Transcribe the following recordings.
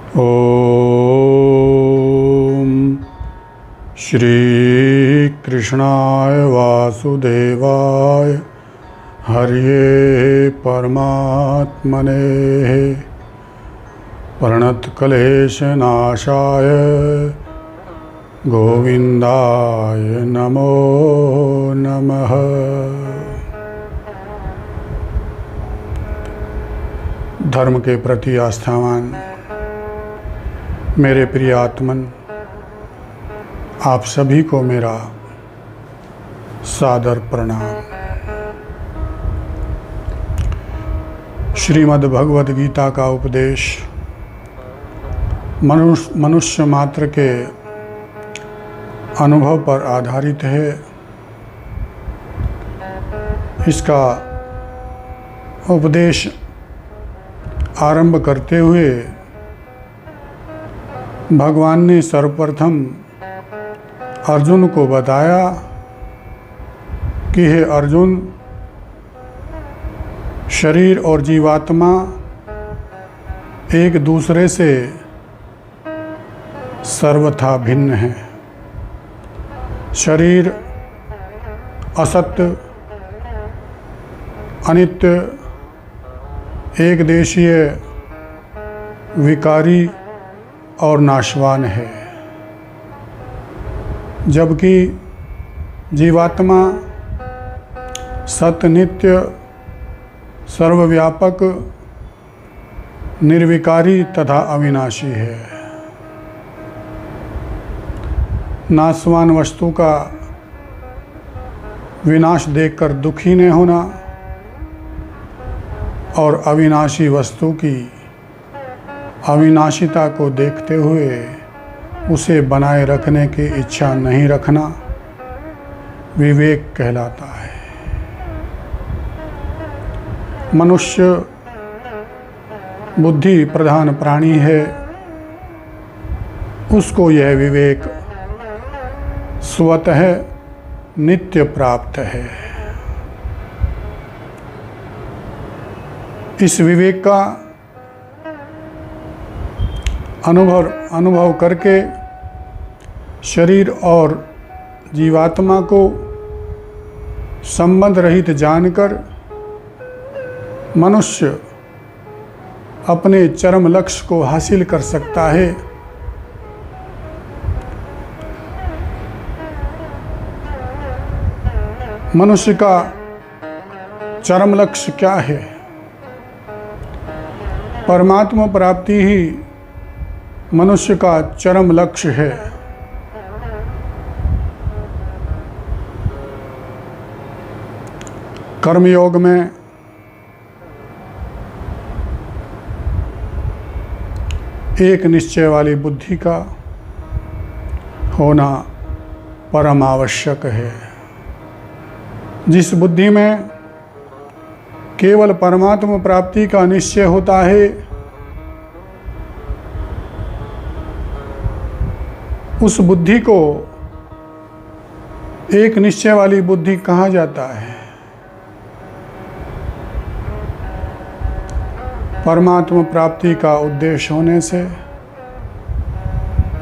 ओम श्री कृष्णाय वासुदेवाय हरिये परमात्मने प्रणतक्लेशनाशाय गोविंदाय नमो नमः। धर्म के प्रति आस्थावान मेरे प्रिय आत्मन, आप सभी को मेरा सादर प्रणाम। श्रीमद् भगवद गीता का उपदेश मनुष्य मात्र के अनुभव पर आधारित है। इसका उपदेश आरंभ करते हुए भगवान ने सर्वप्रथम अर्जुन को बताया कि हे अर्जुन, शरीर और जीवात्मा एक दूसरे से सर्वथा भिन्न हैं। शरीर असत्य, अनित्य, एक देशीय, विकारी और नाशवान है, जबकि जीवात्मा सत्य, नित्य, सर्वव्यापक, निर्विकारी तथा अविनाशी है। नाशवान वस्तु का विनाश देखकर दुखी न होना और अविनाशी वस्तु की अविनाशिता को देखते हुए उसे बनाए रखने की इच्छा नहीं रखना विवेक कहलाता है। मनुष्य बुद्धि प्रधान प्राणी है, उसको यह विवेक स्वतः नित्य प्राप्त है। इस विवेक का अनुभव करके शरीर और जीवात्मा को संबंध रहित जानकर मनुष्य अपने चरम लक्ष्य को हासिल कर सकता है। मनुष्य का चरम लक्ष्य क्या है? परमात्मा प्राप्ति ही मनुष्य का चरम लक्ष्य है। कर्मयोग में एक निश्चय वाली बुद्धि का होना परम आवश्यक है। जिस बुद्धि में केवल परमात्मा प्राप्ति का निश्चय होता है, उस बुद्धि को एक निश्चय वाली बुद्धि कहा जाता है। परमात्मा प्राप्ति का उद्देश्य होने से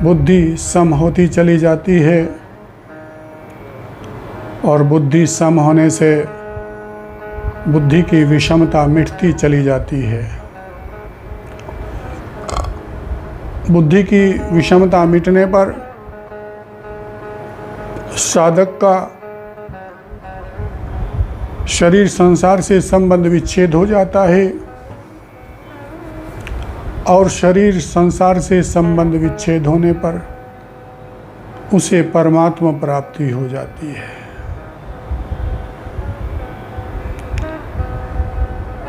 बुद्धि सम होती चली जाती है और बुद्धि सम होने से बुद्धि की विषमता मिटती चली जाती है। बुद्धि की विषमता मिटने पर साधक का शरीर संसार से संबंध विच्छेद हो जाता है और शरीर संसार से संबंध विच्छेद होने पर उसे परमात्मा प्राप्ति हो जाती है।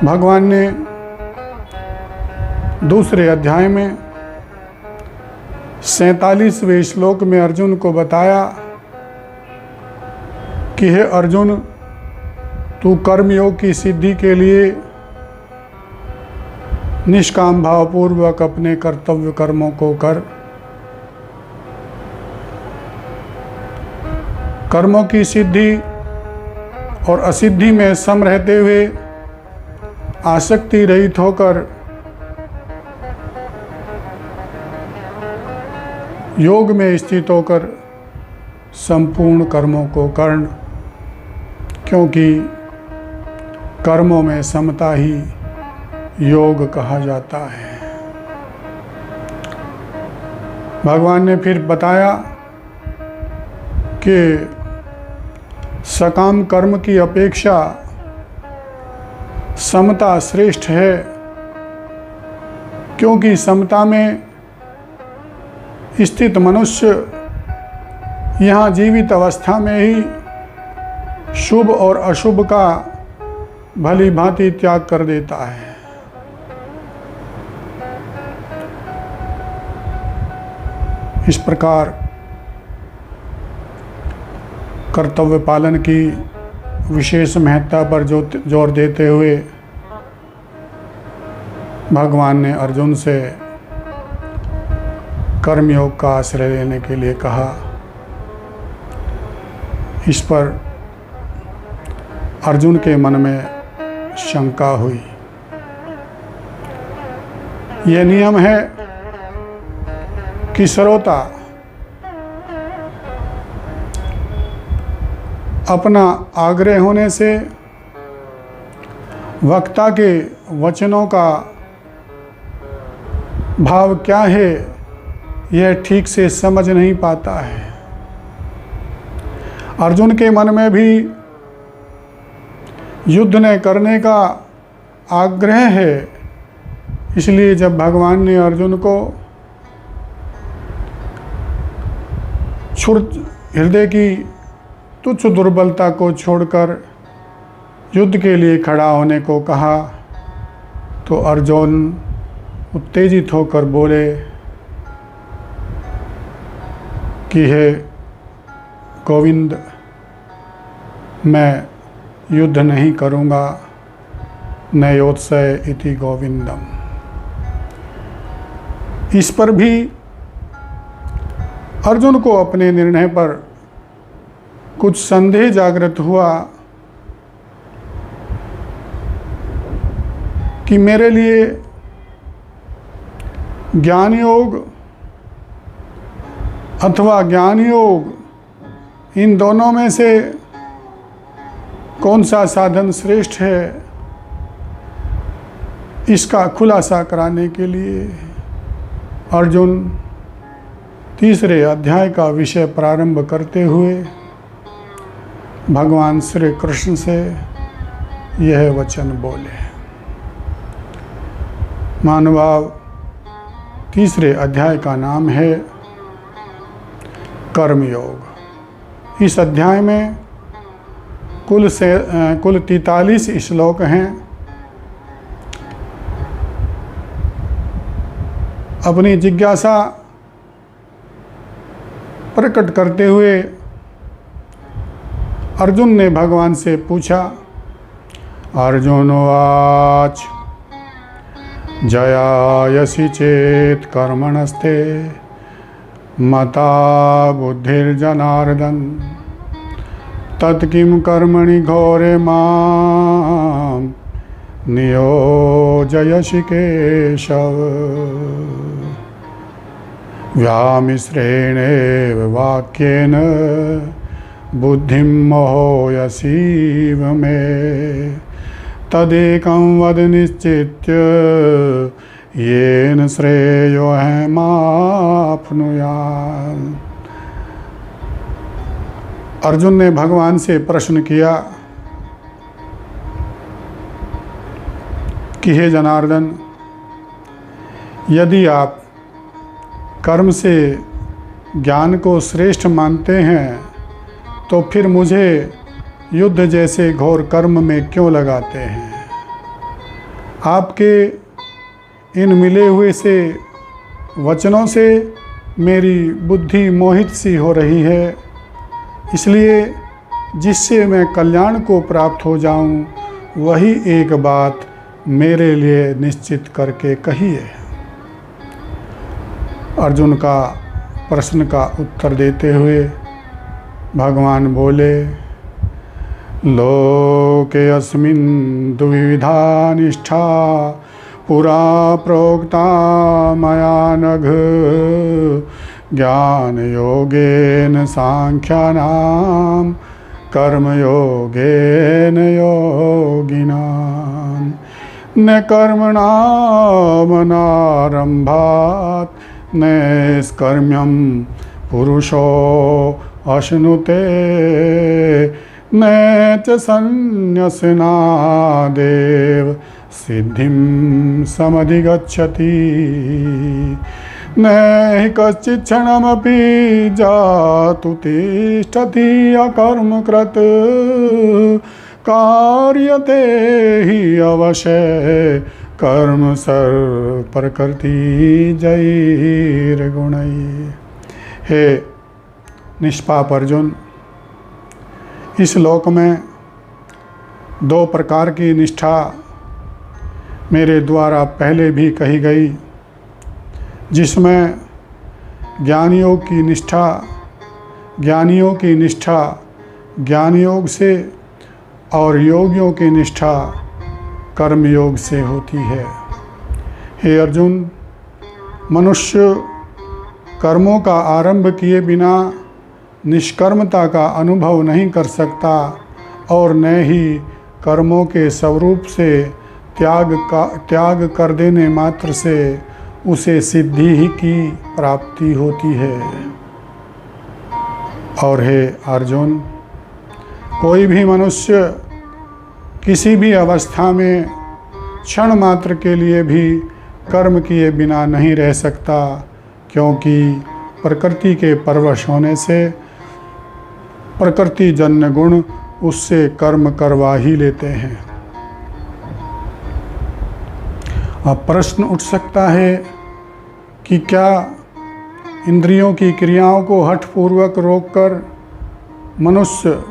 भगवान ने दूसरे अध्याय में 47वें श्लोक में अर्जुन को बताया कि हे अर्जुन, तू कर्मयोग की सिद्धि के लिए निष्काम भावपूर्वक अपने कर्तव्य कर्मों को कर। कर्मों की सिद्धि और असिद्धि में सम रहते हुए आसक्ति रहित होकर योग में स्थित होकर संपूर्ण कर्मों को कर्ण, क्योंकि कर्मों में समता ही योग कहा जाता है। भगवान ने फिर बताया कि सकाम कर्म की अपेक्षा समता श्रेष्ठ है, क्योंकि समता में स्थित मनुष्य यहाँ जीवित अवस्था में ही शुभ और अशुभ का भली भांति त्याग कर देता है। इस प्रकार कर्तव्य पालन की विशेष महत्ता पर जोर देते हुए भगवान ने अर्जुन से कर्मयोग का आश्रय लेने के लिए कहा। इस पर अर्जुन के मन में शंका हुई। यह नियम है कि श्रोता अपना आग्रह होने से वक्ता के वचनों का भाव क्या है यह ठीक से समझ नहीं पाता है। अर्जुन के मन में भी युद्ध न करने का आग्रह है, इसलिए जब भगवान ने अर्जुन को हृदय की तुच्छ दुर्बलता को छोड़कर युद्ध के लिए खड़ा होने को कहा, तो अर्जुन उत्तेजित होकर बोले कि हे गोविंद, मैं युद्ध नहीं करूँगा, न योत्सय इति गोविंदम। इस पर भी अर्जुन को अपने निर्णय पर कुछ संदेह जागृत हुआ कि मेरे लिए ज्ञान योग अथवा ज्ञान योग, इन दोनों में से कौन सा साधन श्रेष्ठ है, इसका खुलासा कराने के लिए अर्जुन तीसरे अध्याय का विषय प्रारंभ करते हुए भगवान श्री कृष्ण से यह वचन बोले। महानुभाव, तीसरे अध्याय का नाम है कर्मयोग। इस अध्याय में कुल 43 श्लोक हैं। अपनी जिज्ञासा प्रकट करते हुए अर्जुन ने भगवान से पूछा। अर्जुनोवाच जयायसि चेत कर्मणस्ते मता बुद्धिर्जनार्दन तत्किं कर्मणि घोरे मां नियोजयसि केशव। व्यामिश्रेणेव वाक्येन बुद्धिं मोहयसीव मे तदेकं वद निश्चित्य येन श्रेयोऽहमाप्नुयाम्। अर्जुन ने भगवान से प्रश्न किया कि हे जनार्दन, यदि आप कर्म से ज्ञान को श्रेष्ठ मानते हैं तो फिर मुझे युद्ध जैसे घोर कर्म में क्यों लगाते हैं? आपके इन मिले हुए से वचनों से मेरी बुद्धि मोहित सी हो रही है, इसलिए जिससे मैं कल्याण को प्राप्त हो जाऊं वही एक बात मेरे लिए निश्चित करके कहिए। अर्जुन का प्रश्न का उत्तर देते हुए भगवान बोले, लोके अस्मिन् द्विविधा निष्ठा पुरा प्रोक्ता मया नघ ज्ञान योगेन सांख्यानां कर्मयोगेन योगिनां न कर्मणामनारम्भात् नैष्कर्म्यं पुरुषो अश्नुते न च संन्यसनादेव सिद्धिं समधिगच्छति न हि कश्चित् क्षणमपि जातु तिष्ठति अकर्मकृत् कार्यते हि अवश्य कर्म प्रकृति जैर्गुणैः। हे निष्पाप अर्जुन, इस लोक में दो प्रकार की निष्ठा मेरे द्वारा पहले भी कही गई, जिसमें ज्ञानियों की निष्ठा ज्ञान योग से और योगियों की निष्ठा कर्म योग से होती है। हे अर्जुन, मनुष्य कर्मों का आरंभ किए बिना निष्कर्मता का अनुभव नहीं कर सकता और न ही कर्मों के स्वरूप से त्याग कर देने मात्र से उसे सिद्धि ही की प्राप्ति होती है। और हे अर्जुन, कोई भी मनुष्य किसी भी अवस्था में क्षण मात्र के लिए भी कर्म किए बिना नहीं रह सकता, क्योंकि प्रकृति के परवश होने से प्रकृति जन्य गुण उससे कर्म करवा ही लेते हैं। अब प्रश्न उठ सकता है कि क्या इंद्रियों की क्रियाओं को हठपूर्वक रोककर मनुष्य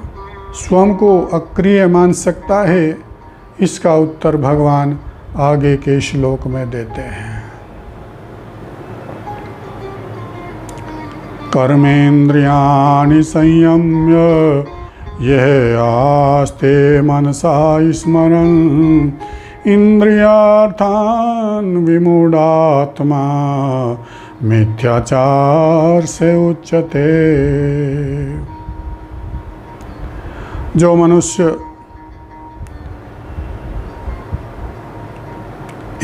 स्वयं को अक्रिय मान सकता है? इसका उत्तर भगवान आगे के श्लोक में देते हैं। कर्मेन्द्रियाणि संयम्य यह आस्ते मनसा स्मरन् इंद्रियार्थान् विमूढ़ात्मा मिथ्याचार से उच्यते। जो मनुष्य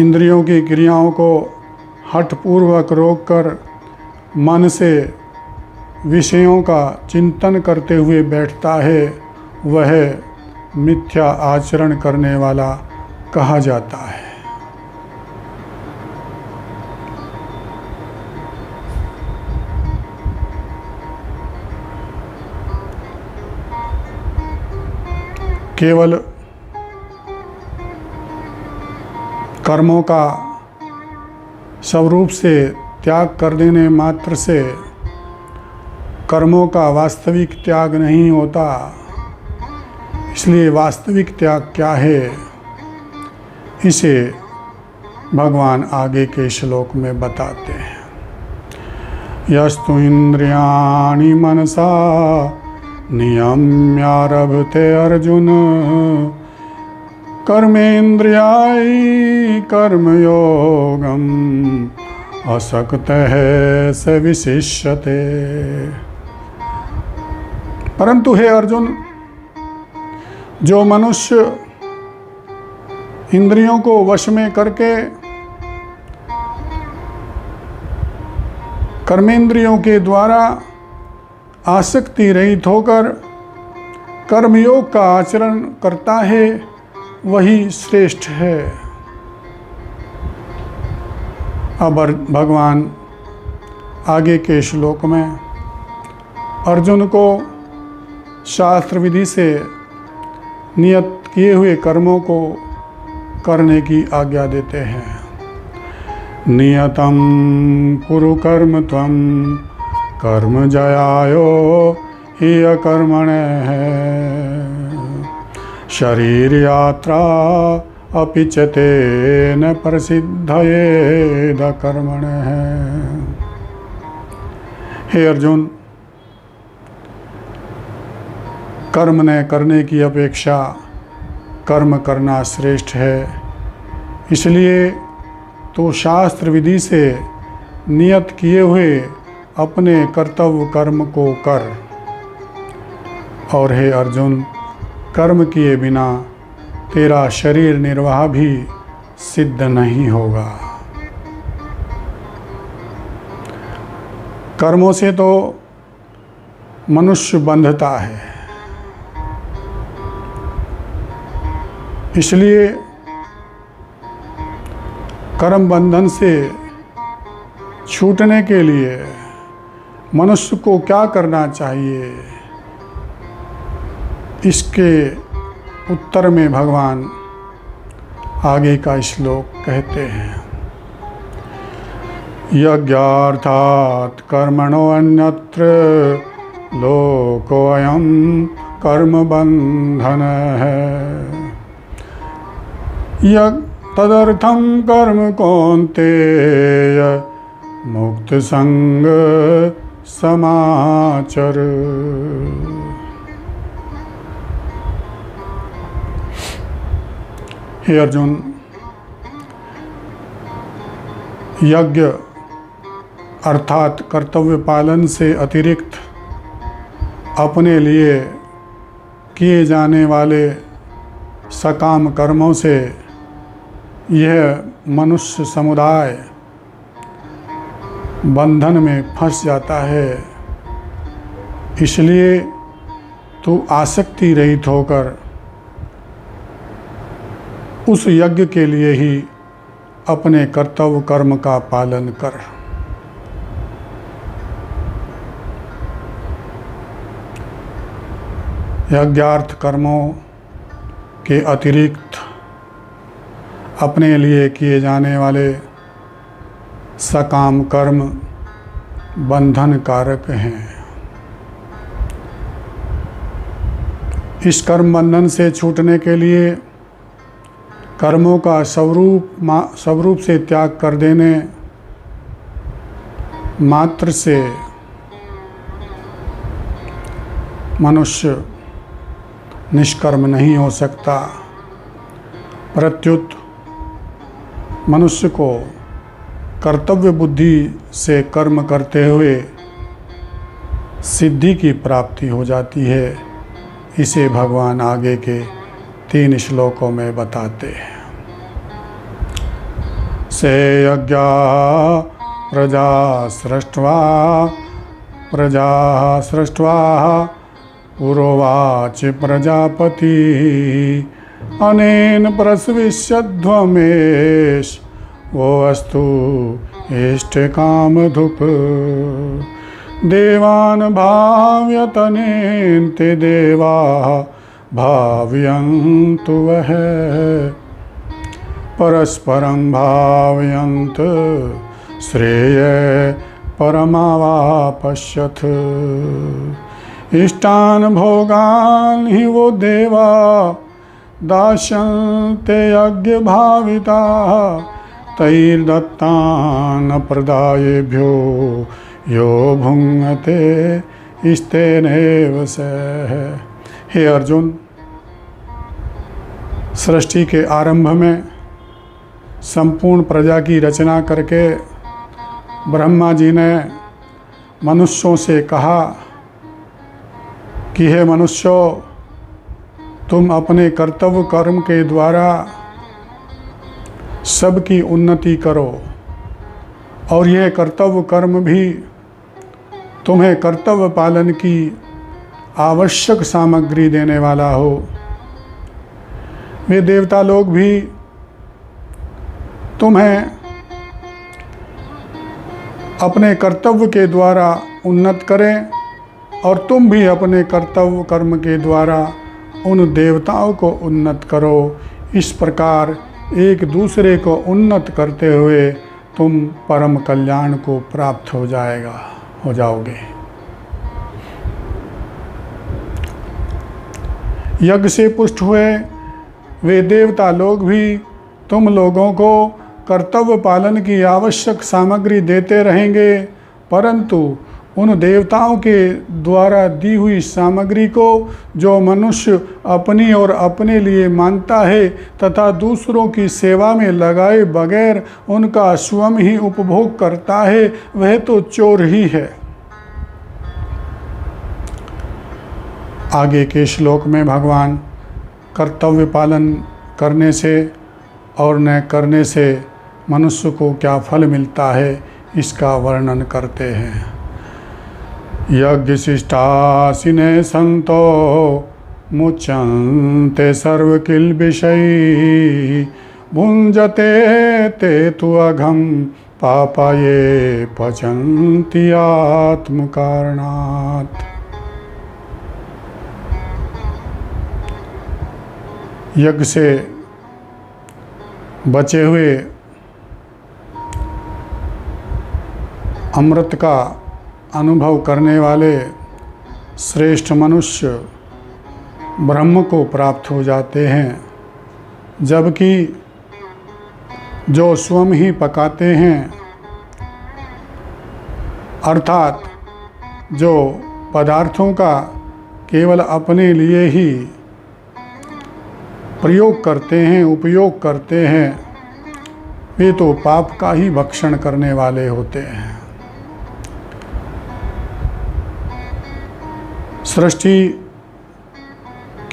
इंद्रियों की क्रियाओं को हठपूर्वक रोककर मन से विषयों का चिंतन करते हुए बैठता है, वह मिथ्या आचरण करने वाला कहा जाता है। केवल कर्मों का स्वरूप से त्याग कर देने मात्र से कर्मों का वास्तविक त्याग नहीं होता। इसलिए वास्तविक त्याग क्या है, इसे भगवान आगे के श्लोक में बताते हैं। यस्तु इंद्रियाणि मनसा नियम्यारभते अर्जुन कर्मेन्द्रियाणि कर्मयोगम असक्तः स विशिष्यते। परंतु हे अर्जुन, जो मनुष्य इंद्रियों को वश में करके कर्मेंद्रियों के द्वारा आसक्ति रहित होकर कर्मयोग का आचरण करता है, वही श्रेष्ठ है। अब भगवान आगे के श्लोक में अर्जुन को शास्त्र विधि से नियत किए हुए कर्मों को करने की आज्ञा देते हैं। नियतं कुरु कर्म त्वं कर्म जयायो हि अकर्मणः शरीर यात्रा अपि च तेन प्रसिद्धयेद कर्मणः। हे अर्जुन, कर्म न करने की अपेक्षा कर्म करना श्रेष्ठ है। इसलिए तो शास्त्र विधि से नियत किए हुए अपने कर्तव्य कर्म को कर। और हे अर्जुन, कर्म किए बिना तेरा शरीर निर्वाह भी सिद्ध नहीं होगा। कर्मों से तो मनुष्य बंधता है, इसलिए कर्म बंधन से छूटने के लिए मनुष्य को क्या करना चाहिए, इसके उत्तर में भगवान आगे का श्लोक कहते हैं, यज्ञार्थात् कर्मणो अन्यत्र लोकोऽयं कर्म बंधन है। तदर्थं कर्म कौन्तेय मुक्त संग समाचर। हे अर्जुन, यज्ञ अर्थात कर्तव्य पालन से अतिरिक्त अपने लिए किए जाने वाले सकाम कर्मों से यह मनुष्य समुदाय बंधन में फंस जाता है। इसलिए तू आसक्ति रहित होकर उस यज्ञ के लिए ही अपने कर्तव्य कर्म का पालन कर। यज्ञार्थ कर्मों के अतिरिक्त अपने लिए किए जाने वाले सकाम कर्म बंधन कारक हैं। इस कर्म बंधन से छूटने के लिए कर्मों का स्वरूप से त्याग कर देने मात्र से मनुष्य निष्कर्म नहीं हो सकता। प्रत्युत मनुष्य को कर्तव्य बुद्धि से कर्म करते हुए सिद्धि की प्राप्ति हो जाती है। इसे भगवान आगे के 3 श्लोकों में बताते हैं। से यज्ञा प्रजा सृष्ट्वा पुरोवाच प्रजापति अनेन प्रसविष्यध्वमेश वो अस्तु इष्ट कामधुक् देवान् भाव्यतनेन ते देवा भावयन्तु वह परस्परं भावयन्त श्रेय परमावापश्यथ इष्टान् भोगान् हि वो देवा दास्यन्ते यज्ञ भाविताः तैर्दत्तान् प्रदायेभ्यो यो भुङ्क्ते इस्तेनैव सः। हे अर्जुन, सृष्टि के आरंभ में संपूर्ण प्रजा की रचना करके ब्रह्मा जी ने मनुष्यों से कहा कि हे मनुष्यों, तुम अपने कर्तव्य कर्म के द्वारा सबकी उन्नति करो और यह कर्तव्य कर्म भी तुम्हें कर्तव्य पालन की आवश्यक सामग्री देने वाला हो। वे देवता लोग भी तुम्हें अपने कर्तव्य के द्वारा उन्नत करें और तुम भी अपने कर्तव्य कर्म के द्वारा उन देवताओं को उन्नत करो। इस प्रकार एक दूसरे को उन्नत करते हुए तुम परम कल्याण को प्राप्त हो जाओगे। यज्ञ से पुष्ट हुए वे देवता लोग भी तुम लोगों को कर्तव्य पालन की आवश्यक सामग्री देते रहेंगे, परंतु उन देवताओं के द्वारा दी हुई सामग्री को जो मनुष्य अपनी और अपने लिए मानता है तथा दूसरों की सेवा में लगाए बगैर उनका स्वयं ही उपभोग करता है, वह तो चोर ही है। आगे के श्लोक में भगवान कर्तव्य पालन करने से और न करने से मनुष्य को क्या फल मिलता है इसका वर्णन करते हैं। यज्ञ शिष्टासिने संतो मुच्यन्ते सर्वकिल विषयी भुंजते ते तु अघम पापाये पचन्ति आत्मकारणात्। यज्ञ से बचे हुए अमृत का अनुभव करने वाले श्रेष्ठ मनुष्य ब्रह्म को प्राप्त हो जाते हैं, जबकि जो स्वयं ही पकाते हैं अर्थात जो पदार्थों का केवल अपने लिए ही प्रयोग करते हैं, उपयोग करते हैं, वे तो पाप का ही भक्षण करने वाले होते हैं। सृष्टि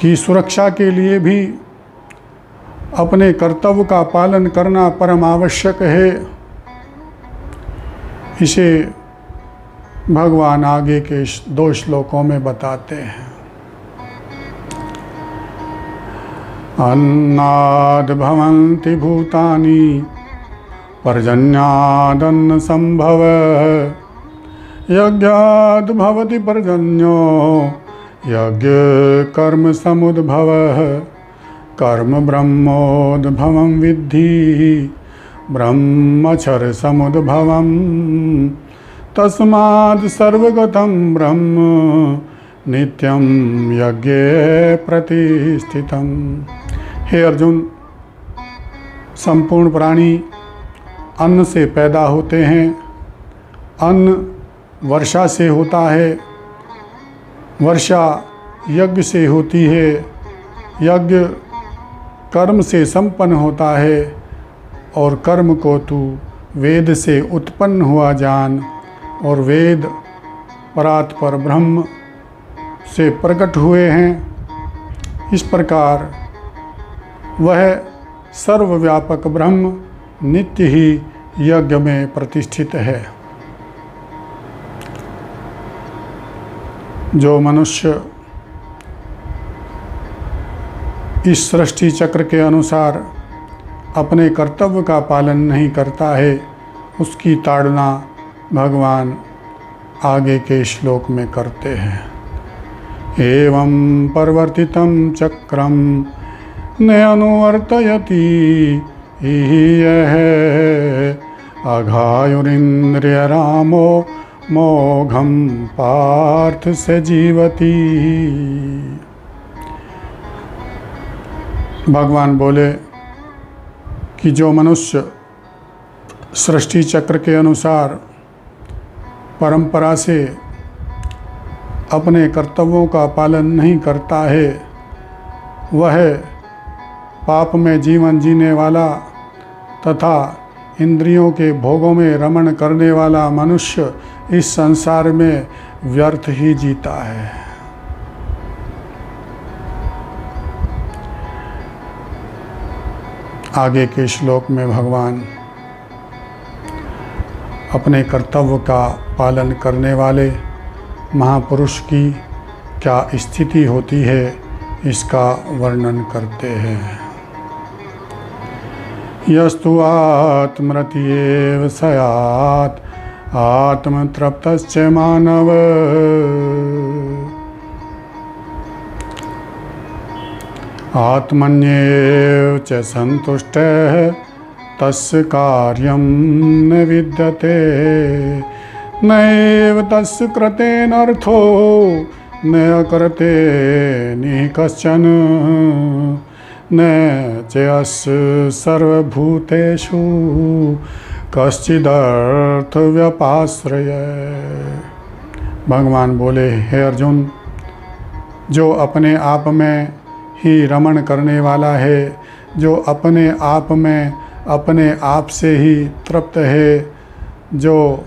की सुरक्षा के लिए भी अपने कर्तव्य का पालन करना परम आवश्यक है। इसे भगवान आगे के 2 श्लोकों में बताते हैं। अन्नाद् भवन्ति भूतानि पर्जन्यादन्न संभव यज्ञाद् भवति पर्जन्यो यज्ञ कर्म समुद्भवः कर्म ब्रह्मोद्भवं विद्धि ब्रह्मचर्य समुद्भवं तस्माद् सर्वगतं ब्रह्म नित्यं यज्ञे प्रतिष्ठितम्। हे अर्जुन, संपूर्ण प्राणी अन्न से पैदा होते हैं। अन्न वर्षा से होता है, वर्षा यज्ञ से होती है, यज्ञ कर्म से संपन्न होता है और कर्म को तू वेद से उत्पन्न हुआ जान और वेद परात्पर ब्रह्म से प्रकट हुए हैं। इस प्रकार वह सर्वव्यापक ब्रह्म नित्य ही यज्ञ में प्रतिष्ठित है। जो मनुष्य इस सृष्टि चक्र के अनुसार अपने कर्तव्य का पालन नहीं करता है, उसकी ताड़ना भगवान आगे के श्लोक में करते हैं। एवं परिवर्तितं चक्रम न अनुवर्तयति यह अघायुरिन्द्रिय रामो मोघम पार्थ से जीवती। भगवान बोले कि जो मनुष्य सृष्टि चक्र के अनुसार परंपरा से अपने कर्तव्यों का पालन नहीं करता है, वह पाप में जीवन जीने वाला तथा इंद्रियों के भोगों में रमण करने वाला मनुष्य इस संसार में व्यर्थ ही जीता है। आगे के श्लोक में भगवान अपने कर्तव्य का पालन करने वाले महापुरुष की क्या स्थिति होती है इसका वर्णन करते हैं। यस्तु आत्मरतिएव सयात् आत्मतृप्तश्च मानव आत्मन्येव च संतुष्टः तस्य कार्यं न विद्यते नैव तस्य कृतेनर्थो न अकृते निः कश्चन न चेयस्य सर्वभूतेषु कश्चिदर्थ व्यपाश्रय। भगवान बोले, हे अर्जुन, जो अपने आप में ही रमण करने वाला है, जो अपने आप में अपने आप से ही तृप्त है, जो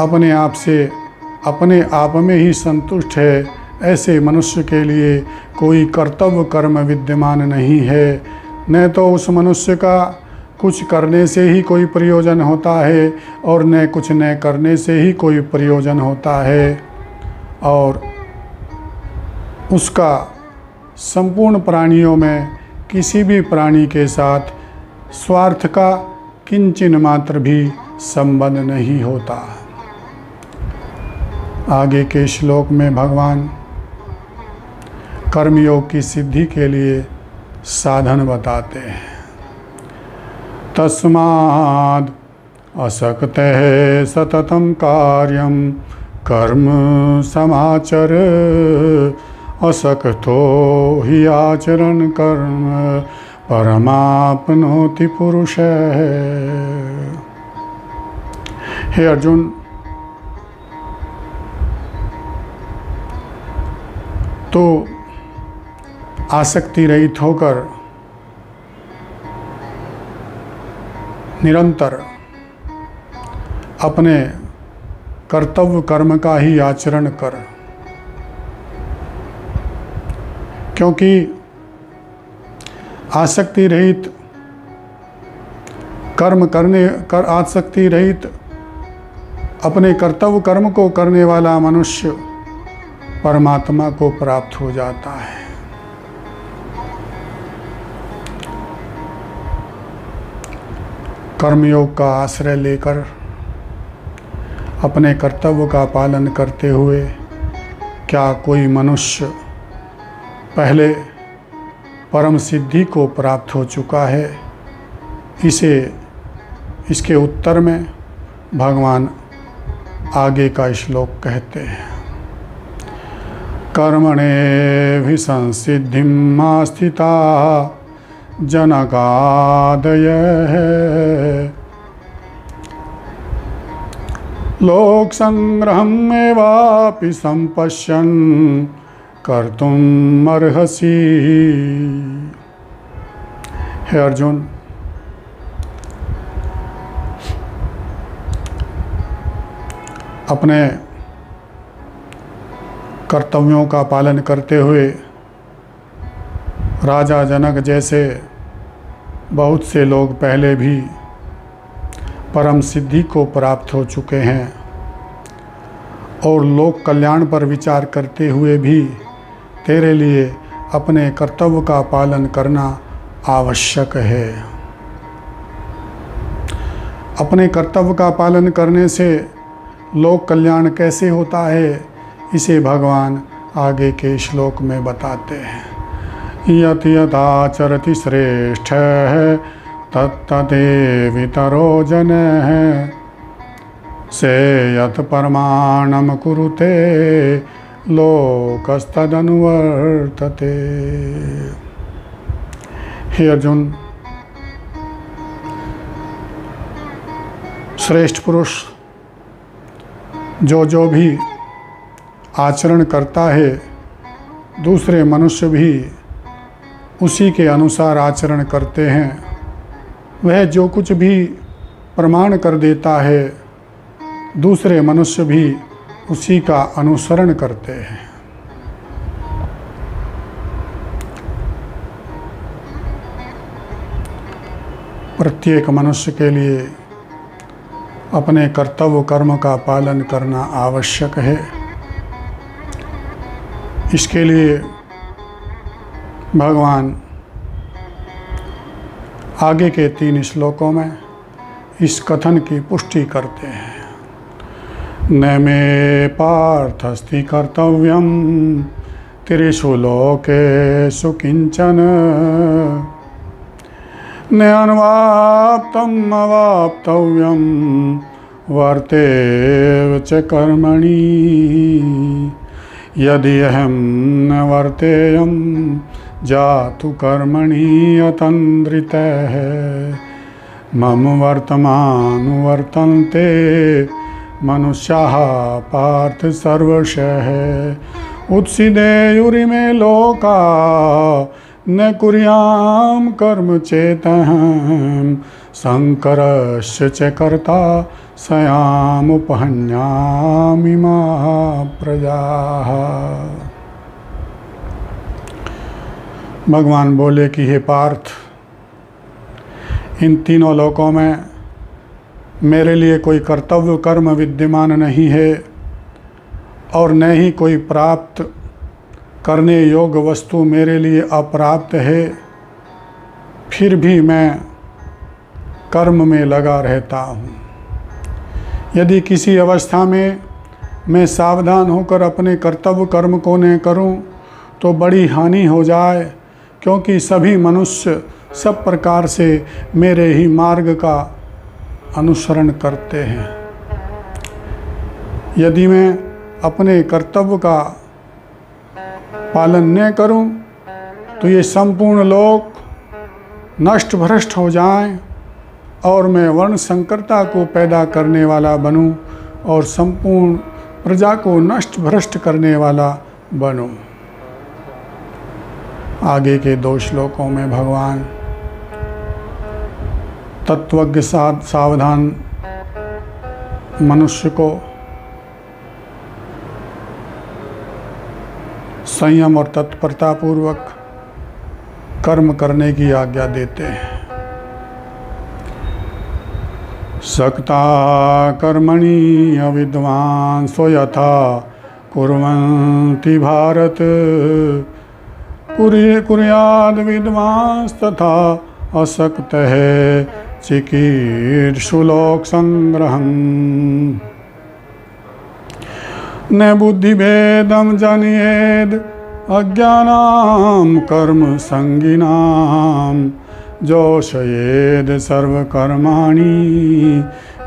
अपने आप में ही संतुष्ट है, ऐसे मनुष्य के लिए कोई कर्तव्य कर्म विद्यमान नहीं है। न तो उस मनुष्य का कुछ करने से ही कोई प्रयोजन होता है और न कुछ न करने से ही कोई प्रयोजन होता है, और उसका संपूर्ण प्राणियों में किसी भी प्राणी के साथ स्वार्थ का किंचिन मात्र भी संबंध नहीं होता। आगे के श्लोक में भगवान कर्मयोग की सिद्धि के लिए साधन बताते हैं। तस्माद् असक्तः सततं कार्यं कर्म समाचर, असक्तो हि आचरण कर्म परमाप्नोति पुरुषः। हे अर्जुन, तो आसक्ति रहित होकर निरंतर अपने कर्तव्य कर्म का ही आचरण कर, क्योंकि आसक्ति रहित आसक्ति रहित अपने कर्तव्य कर्म को करने वाला मनुष्य परमात्मा को प्राप्त हो जाता है। कर्मयोग का आश्रय लेकर अपने कर्तव्य का पालन करते हुए क्या कोई मनुष्य पहले परम सिद्धि को प्राप्त हो चुका है? इसके उत्तर में भगवान आगे का श्लोक कहते हैं। कर्मणे संसिद्धिं आस्थिता जनकादयः, लोक संग्रहम् एवापि संपश्यन् कर्तुम् अर्हसि। हे अर्जुन, अपने कर्तव्यों का पालन करते हुए राजा जनक जैसे बहुत से लोग पहले भी परम सिद्धि को प्राप्त हो चुके हैं, और लोक कल्याण पर विचार करते हुए भी तेरे लिए अपने कर्तव्य का पालन करना आवश्यक है। अपने कर्तव्य का पालन करने से लोक कल्याण कैसे होता है, इसे भगवान आगे के श्लोक में बताते हैं। यत् यथाचरति श्रेष्ठः तत्तदेवितरो जनः, सेयत् परमाणं कुरुते लोकस्तदनुवर्तते। हे अर्जुन, श्रेष्ठ पुरुष जो भी आचरण करता है, दूसरे मनुष्य भी उसी के अनुसार आचरण करते हैं। वह जो कुछ भी प्रमाण कर देता है, दूसरे मनुष्य भी उसी का अनुसरण करते हैं। प्रत्येक मनुष्य के लिए अपने कर्तव्य कर्म का पालन करना आवश्यक है। इसके लिए भगवान आगे के 3 श्लोकों में इस कथन की पुष्टि करते हैं। न मे पार्थस्ति कर्तव्यम त्रिषु लोकेषु किंचन, न अन्वाप्तम् अवाप्तव्यम वर्तेव च कर्मणि, यदि अहं न वर्तेयं जातु कर्मणि अतन्द्रितः, मम वर्तमानुवर्तन्ते मनुष्याः पार्थ सर्वशः। उत्सीदेयुरिमे लोका न कुर्याम कर्म चेतहं शंकरस्य च कर्ता स्वयमुपहन्यामि मा प्रजाः। भगवान बोले कि हे पार्थ, इन तीनों लोकों में मेरे लिए कोई कर्तव्य कर्म विद्यमान नहीं है और न ही कोई प्राप्त करने योग्य वस्तु मेरे लिए अप्राप्त है, फिर भी मैं कर्म में लगा रहता हूँ। यदि किसी अवस्था में मैं सावधान होकर अपने कर्तव्य कर्म को न करूँ तो बड़ी हानि हो जाए, क्योंकि सभी मनुष्य सब प्रकार से मेरे ही मार्ग का अनुसरण करते हैं। यदि मैं अपने कर्तव्य का पालन न करूं तो ये संपूर्ण लोक नष्ट भ्रष्ट हो जाएं और मैं वर्ण संकरता को पैदा करने वाला बनूं और संपूर्ण प्रजा को नष्ट भ्रष्ट करने वाला बनूं। आगे के 2 श्लोकों में भगवान तत्वज्ञ सावधान मनुष्य को संयम और तत्परता पूर्वक कर्म करने की आज्ञा देते हैं। सक्ता कर्मणि अविद्वांसो यथा कुर्वन्ति भारत कुर्याद विद्वांस तथा असक्तः चिकीर्षुलोक संग्रहम्। न बुद्धिभेदं जनयेद् अज्ञानां कर्म संगिनां जोषयेद् सर्वकर्माणि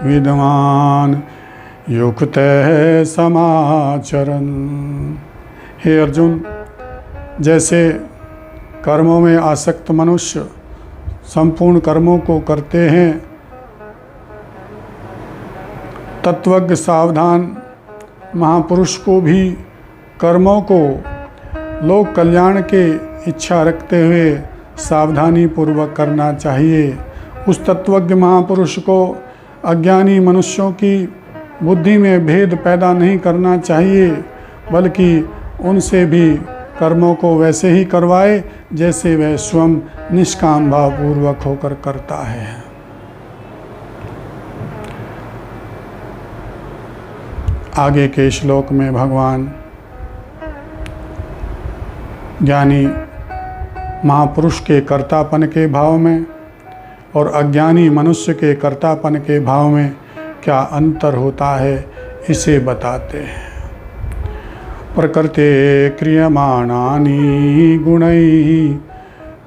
विद्वान् युक्तः समाचरन्। हे अर्जुन, जैसे कर्मों में आसक्त मनुष्य संपूर्ण कर्मों को करते हैं, तत्वज्ञ सावधान महापुरुष को भी कर्मों को लोक कल्याण के इच्छा रखते हुए सावधानी पूर्वक करना चाहिए। उस तत्वज्ञ महापुरुष को अज्ञानी मनुष्यों की बुद्धि में भेद पैदा नहीं करना चाहिए, बल्कि उनसे भी कर्मों को वैसे ही करवाए जैसे वह स्वयं निष्काम भाव पूर्वक होकर करता है। आगे के श्लोक में भगवान ज्ञानी महापुरुष के कर्तापन के भाव में और अज्ञानी मनुष्य के कर्तापन के भाव में क्या अंतर होता है इसे बताते हैं। प्रकृते क्रियमाणानि गुणैः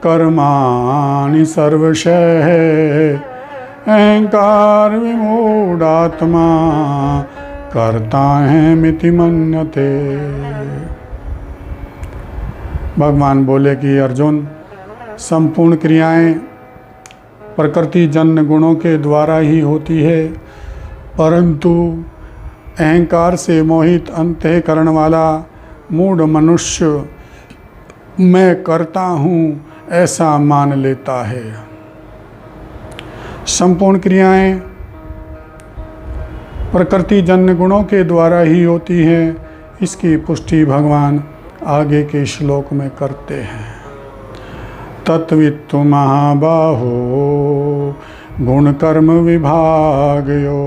कर्माणि सर्वशः अहंकार विमूढ़ात्मा करता है मिति मन्यते। भगवान बोले कि अर्जुन, संपूर्ण क्रियाएं प्रकृति जन्य गुणों के द्वारा ही होती है, परंतु अहंकार से मोहित अंतःकरण वाला मूढ़ मनुष्य मैं करता हूँ ऐसा मान लेता है। संपूर्ण क्रियाएं प्रकृति जन्य गुणों के द्वारा ही होती हैं, इसकी पुष्टि भगवान आगे के श्लोक में करते हैं। तत्वित्तु महाबाहो गुण कर्म विभागयो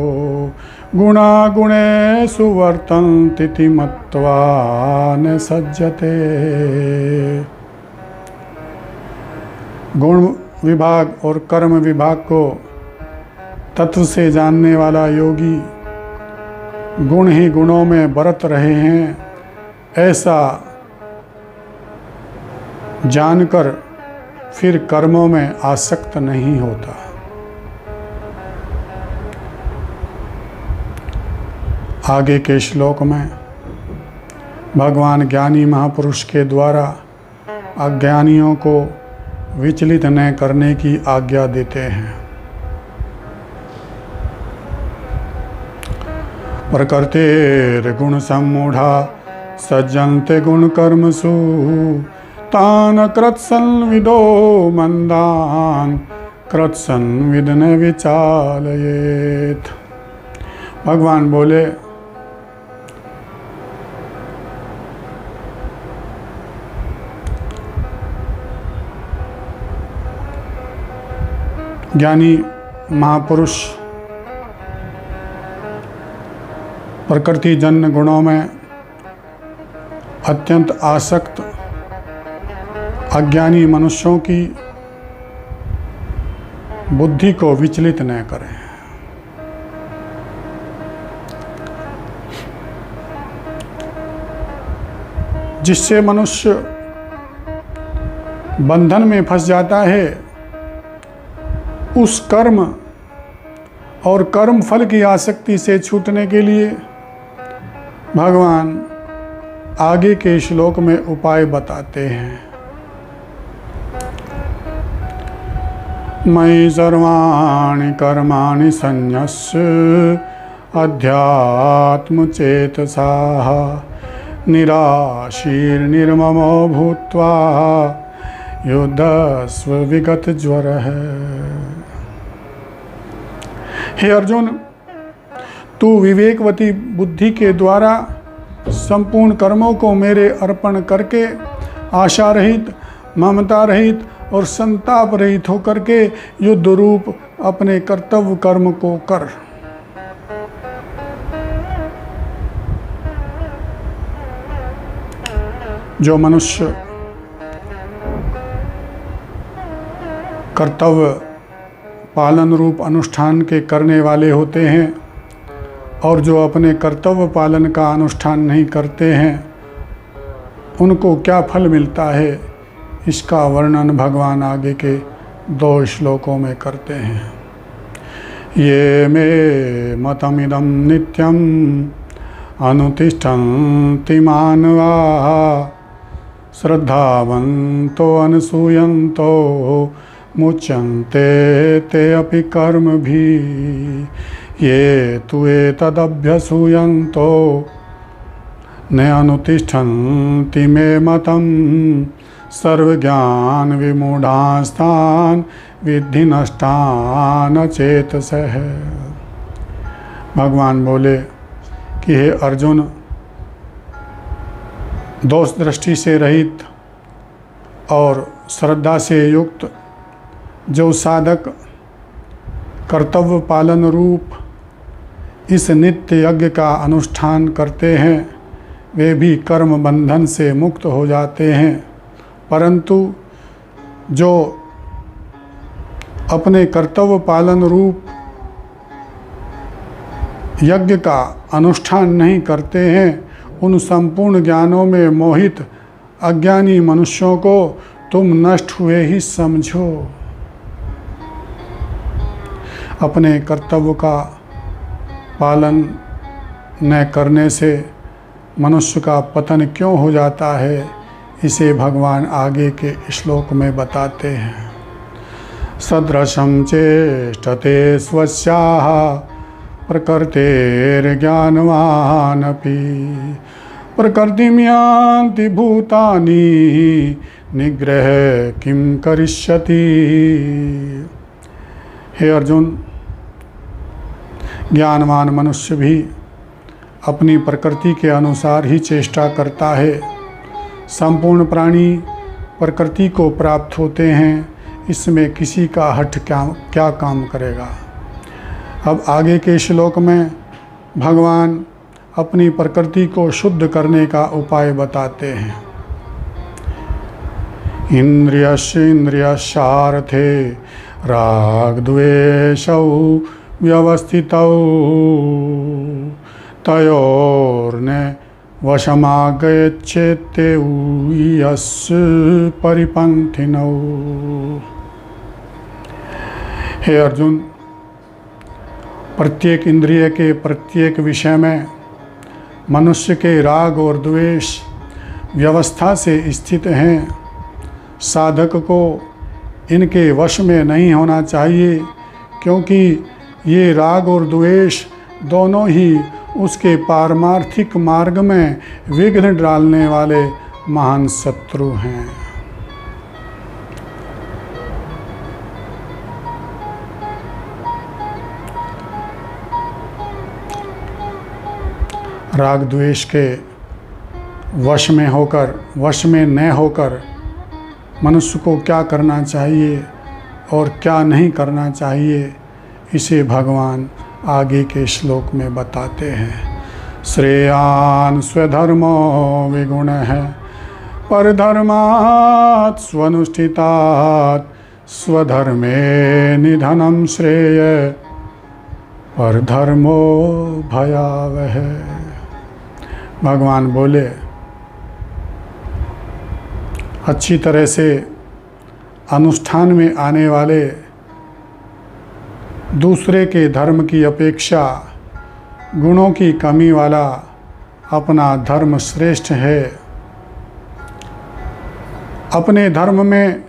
गुणा गुणेषु वर्तन्ति मत्वा न सज्जते। गुण विभाग और कर्म विभाग को तत्व से जानने वाला योगी गुण ही गुणों में बरत रहे हैं ऐसा जानकर फिर कर्मों में आसक्त नहीं होता। आगे के श्लोक में भगवान ज्ञानी महापुरुष के द्वारा अज्ञानियों को विचलित न करने की आज्ञा देते हैं। प्रकृतेर्गुण सम्मूढ़ा सज्जन्ते गुण कर्मसु तान कृत्संविदो मंदान कृत्संविद न विचालयेत। भगवान बोले ज्ञानी महापुरुष प्रकृति जन्य गुणों में अत्यंत आसक्त अज्ञानी मनुष्यों की बुद्धि को विचलित न करें। जिससे मनुष्य बंधन में फंस जाता है, उस कर्म और कर्म फल की आसक्ति से छूटने के लिए भगवान आगे के श्लोक में उपाय बताते हैं। मयि सर्वाणि कर्माणि संन्यस्य अध्यात्मचेतसा निराशीर्निर्ममो भूत्वा युद्धस्व विगत ज्वरः। हे अर्जुन, तू विवेकवती बुद्धि के द्वारा संपूर्ण कर्मों को मेरे अर्पण करके आशा रहित, ममता रहित और संताप रहित होकर के युद्ध रूप अपने कर्तव्य कर्म को कर। जो मनुष्य कर्तव्य पालन रूप अनुष्ठान के करने वाले होते हैं और जो अपने कर्तव्य पालन का अनुष्ठान नहीं करते हैं, उनको क्या फल मिलता है, इसका वर्णन भगवान आगे के 2 श्लोकों में करते हैं। ये मे मतमिदं नित्यं अनुतिष्ठन्ति मानवा श्रद्धावन्तो अनसूयन्तो मुच्यन्ते ते अपि कर्म भी ये तु एतदभ्यसूयन्तो न अनुतिष्ठन्ति मे मतम् सर्वज्ञान विमूढ़ास्तान विद्धि नष्टान चेतसः। भगवान बोले कि हे अर्जुन, दोष दृष्टि से रहित और श्रद्धा से युक्त जो साधक कर्तव्य पालन रूप इस नित्य यज्ञ का अनुष्ठान करते हैं, वे भी कर्म बंधन से मुक्त हो जाते हैं। परंतु जो अपने कर्तव्य पालन रूप यज्ञ का अनुष्ठान नहीं करते हैं, उन संपूर्ण ज्ञानों में मोहित अज्ञानी मनुष्यों को तुम नष्ट हुए ही समझो। अपने कर्तव्य का पालन न करने से मनुष्य का पतन क्यों हो जाता है, इसे भगवान आगे के श्लोक में बताते हैं। सदृशं चेष्टते स्वस्याः प्रकृतेर्ज्ञानवानपि प्रकृतिं यान्ति भूतानि निग्रह किं करिष्यति। हे अर्जुन, ज्ञानवान मनुष्य भी अपनी प्रकृति के अनुसार ही चेष्टा करता है। संपूर्ण प्राणी प्रकृति को प्राप्त होते हैं, इसमें किसी का हठ क्या काम करेगा। अब आगे के श्लोक में भगवान अपनी प्रकृति को शुद्ध करने का उपाय बताते हैं। इंद्रियस्यार्थे राग द्वेषौ व्यवस्थितौ तयोर्न वशमागच्छेत्ते यस्य परिपन्थिनौ। हे अर्जुन, प्रत्येक इंद्रिय के प्रत्येक विषय में मनुष्य के राग और द्वेष व्यवस्था से स्थित हैं। साधक को इनके वश में नहीं होना चाहिए, क्योंकि ये राग और द्वेष दोनों ही उसके पारमार्थिक मार्ग में विघ्न डालने वाले महान शत्रु हैं। राग द्वेष के वश में न होकर मनुष्य को क्या करना चाहिए और क्या नहीं करना चाहिए, इसे भगवान आगे के श्लोक में बताते हैं। श्रेयान् स्वधर्मो विगुणः परधर्मात् स्वनुष्ठितात् स्वधर्मे निधनं श्रेय परधर्मो भयावह। भगवान बोले, अच्छी तरह से अनुष्ठान में आने वाले दूसरे के धर्म की अपेक्षा गुणों की कमी वाला अपना धर्म श्रेष्ठ है। अपने धर्म में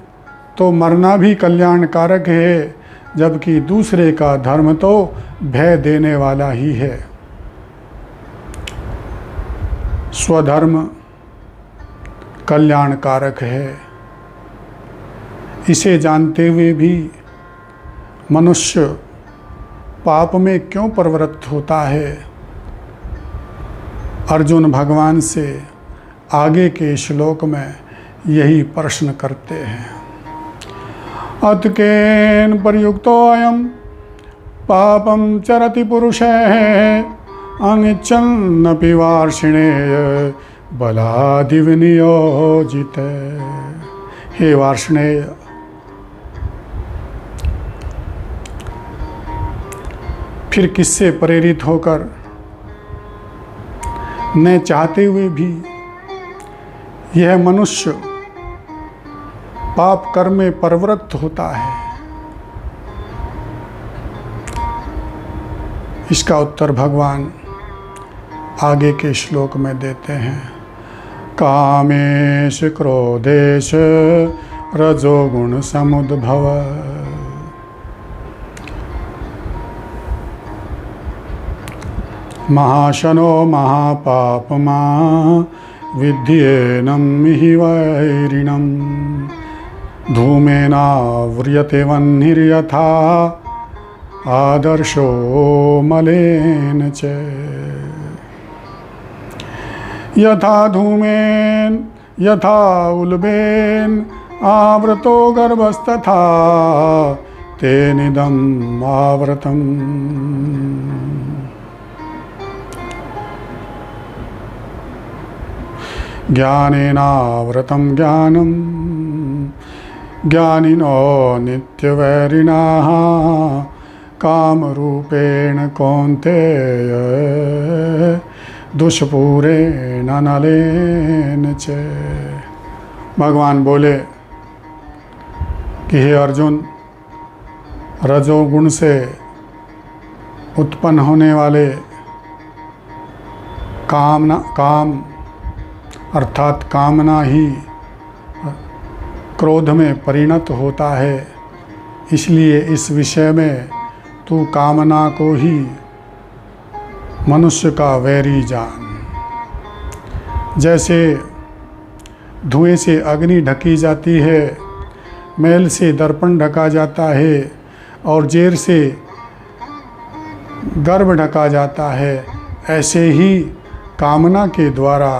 तो मरना भी कल्याणकारक है, जबकि दूसरे का धर्म तो भय देने वाला ही है। स्वधर्म कल्याणकारक है, इसे जानते हुए भी मनुष्य पाप में क्यों प्रवृत्त होता है। अर्जुन भगवान से आगे के श्लोक में यही प्रश्न करते हैं। अत केन प्रयुक्तो अयम पापम चरति पुरुषः अनिच्छन्नपि वार्ष्णेय बलादिविनियोजित। हे वार्ष्णेय, फिर किससे प्रेरित होकर न चाहते हुए भी यह मनुष्य पाप कर्म में प्रवृत्त होता है। इसका उत्तर भगवान आगे के श्लोक में देते हैं। कामेश क्रोधेश रजोगुण समुद्भव महाशनो महापापमा विद्येनं हि वैरिणं धूमेनाव्रियते वह्निर्यथा आदर्शो मलेन च। यथा धूमेन यथा उल्बेन आवृतो गर्भस्तथा तेनिदम् आवृतम्। ज्ञानेनावृतं ज्ञानं ज्ञानिनो नित्यवैरिणाः कामरूपेण कौन्तेय दुष्पूरेण नलेन च। भगवान बोले कि हे अर्जुन, रजोगुण से उत्पन्न होने वाले काम अर्थात कामना ही क्रोध में परिणत होता है। इसलिए इस विषय में तू कामना को ही मनुष्य का वैरी जान। जैसे धुएं से अग्नि ढकी जाती है, मैल से दर्पण ढका जाता है और जेर से गर्भ ढका जाता है, ऐसे ही कामना के द्वारा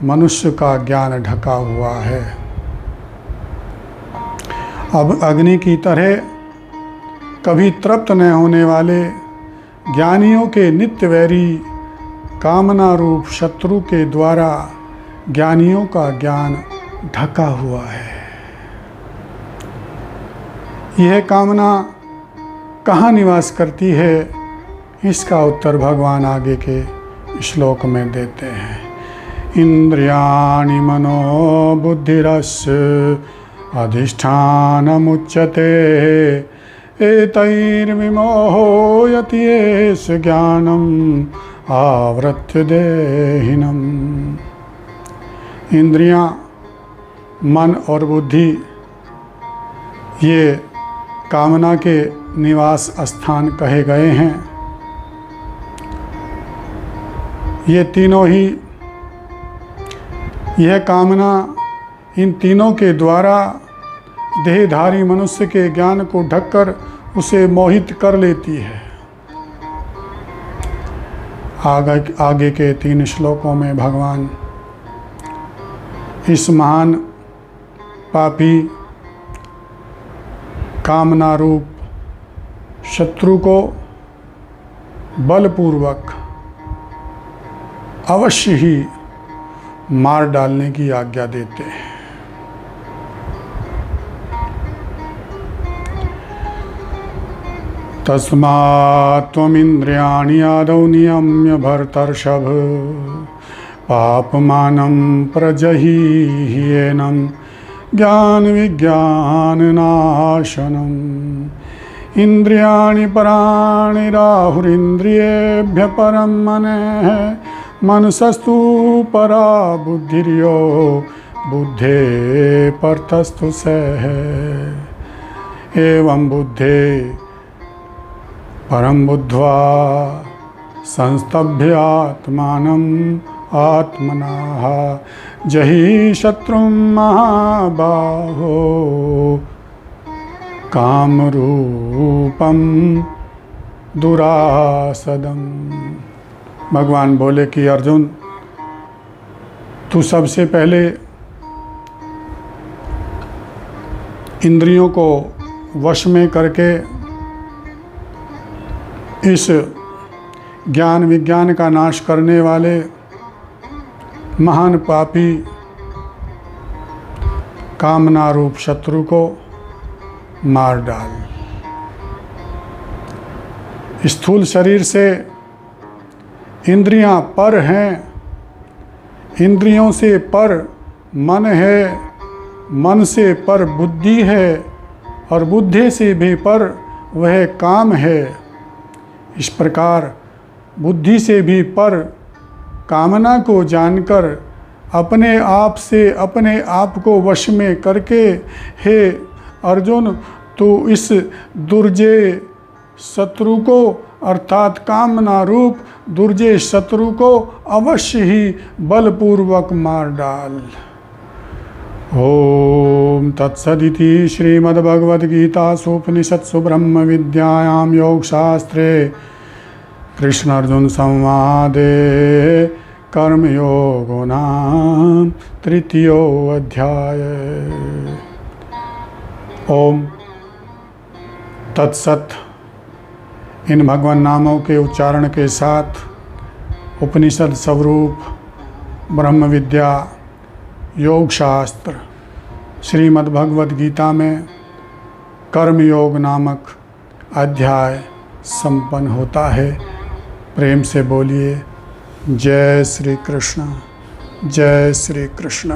मनुष्य का ज्ञान ढका हुआ है। अब अग्नि की तरह कभी तृप्त न होने वाले ज्ञानियों के नित्य वैरी कामना रूप शत्रु के द्वारा ज्ञानियों का ज्ञान ढका हुआ है। यह कामना कहाँ निवास करती है, इसका उत्तर भगवान आगे के श्लोक में देते हैं। इंद्रियाणि मनो बुद्धिरस्य अधिष्ठानमुच्यते एतैर्विमोहो यति येष ज्ञानम् आवृत्य देहिनम्। इंद्रियां, मन और बुद्धि ये कामना के निवास स्थान कहे गए हैं। ये तीनों ही, यह कामना इन तीनों के द्वारा देहधारी मनुष्य के ज्ञान को ढककर उसे मोहित कर लेती है। आगे के 3 श्लोकों में भगवान इस महान पापी कामना रूप शत्रु को बलपूर्वक अवश्य ही मार डालने की आज्ञा देते हैं। तस्मात् त्वमिन्द्रियाणि आदौ नियम्य भर्तर्षभ पापमानं प्रजहीह्येनं ज्ञान विज्ञान नाशनम् इंद्रियाणि पराणि राहुरिन्द्रियेभ्य परं मनः मनसस्तु परा बुद्धिर्यो बुद्धे परतस्तु सः एवं बुद्धे परं बुद्ध्वा संस्तभ्य आत्मानं आत्मनः जहि शत्रुं महाबाहो कामरूपं दुरासदम्। भगवान बोले कि अर्जुन, तू सबसे पहले इंद्रियों को वश में करके इस ज्ञान विज्ञान का नाश करने वाले महान पापी कामना रूप शत्रु को मार डाल। स्थूल शरीर से इंद्रियां पर हैं, इंद्रियों से पर मन है, मन से पर बुद्धि है और बुद्धि से भी पर वह काम है। इस प्रकार बुद्धि से भी पर कामना को जानकर अपने आप से अपने आप को वश में करके, हे अर्जुन, तू इस दुर्जय शत्रु को अर्थात कामना रूप दुर्जय शत्रु को अवश्य ही बलपूर्वक मार डाल। ओम तत्सदिति श्रीमद्भगवद्गीतासु उपनिषत्सु ब्रह्म विद्यायां योगशास्त्रे कृष्णार्जुन संवादे कर्मयोगो नाम 3 अध्याय। ओम तत्सत। इन भगवान नामों के उच्चारण के साथ उपनिषद स्वरूप ब्रह्म विद्या योग शास्त्र श्रीमद् भगवद गीता में कर्मयोग नामक अध्याय संपन्न होता है। प्रेम से बोलिए जय श्री कृष्ण, जय श्री कृष्ण।